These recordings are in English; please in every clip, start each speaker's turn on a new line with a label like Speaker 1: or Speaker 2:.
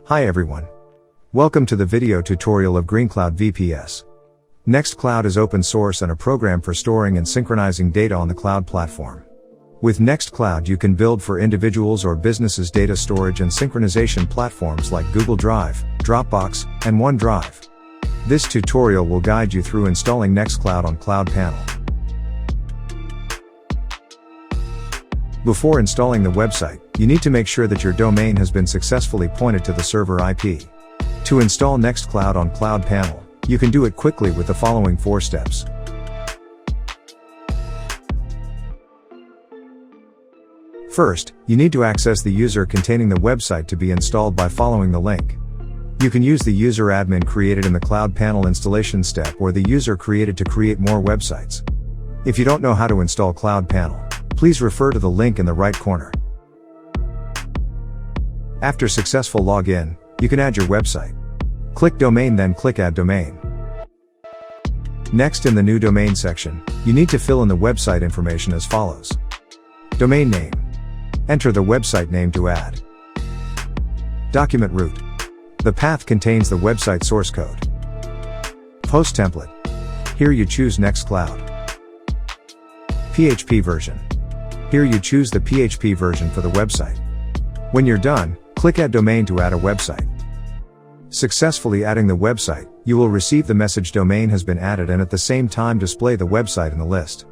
Speaker 1: Hi everyone. Welcome to the video tutorial of GreenCloud VPS. Nextcloud is open source and a program for storing and synchronizing data on the cloud platform. With Nextcloud you can build for individuals or businesses data storage and synchronization platforms like Google Drive, Dropbox, and OneDrive. This tutorial will guide you through installing Nextcloud on CloudPanel. Before installing the website, you need to make sure that your domain has been successfully pointed to the server IP. To install Nextcloud on CloudPanel, you can do it quickly with the following 4 steps. First, you need to access the user containing the website to be installed by following the link. You can use the user admin created in the CloudPanel installation step or the user created to create more websites. If you don't know how to install CloudPanel, please refer to the link in the right corner. After successful login, you can add your website. Click Domain, then click Add Domain. Next, in the New Domain section, you need to fill in the website information as follows. Domain name. Enter the website name to add. Document root. The path contains the website source code. Post template. Here you choose Nextcloud. PHP version. Here you choose the PHP version for the website. When you're done, click Add Domain to add a website. Successfully adding the website, you will receive the message domain has been added and at the same time display the website in the list.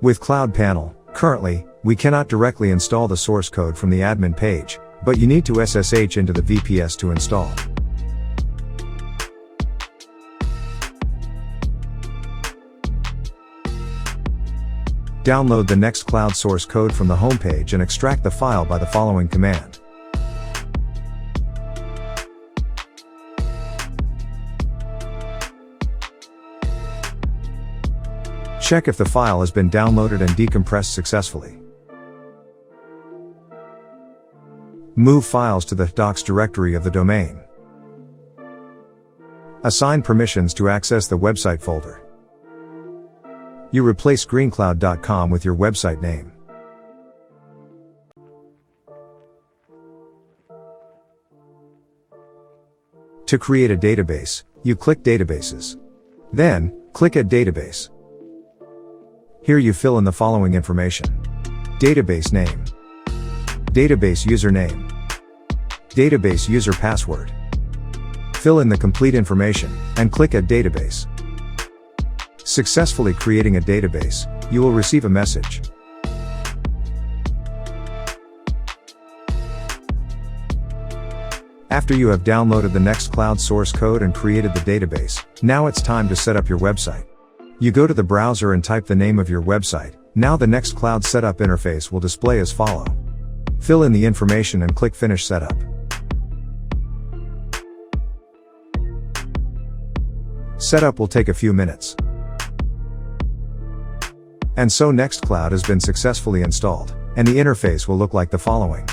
Speaker 1: With CloudPanel, currently, we cannot directly install the source code from the admin page, but you need to SSH into the VPS to install. Download the Nextcloud source code from the homepage and extract the file by the following command. Check if the file has been downloaded and decompressed successfully. Move files to the docs directory of the domain. Assign permissions to access the website folder. You replace greencloud.com with your website name. To create a database, you click Databases. Then, click Add Database. Here you fill in the following information. Database name. Database username. Database user password. Fill in the complete information, and click Add Database. Successfully creating a database, you will receive a message. After you have downloaded the Nextcloud source code and created the database, now it's time to set up your website. You go to the browser and type the name of your website. Now the Nextcloud setup interface will display as follow. Fill in the information and click Finish Setup. Setup will take a few minutes. And so Nextcloud has been successfully installed, and the interface will look like the following.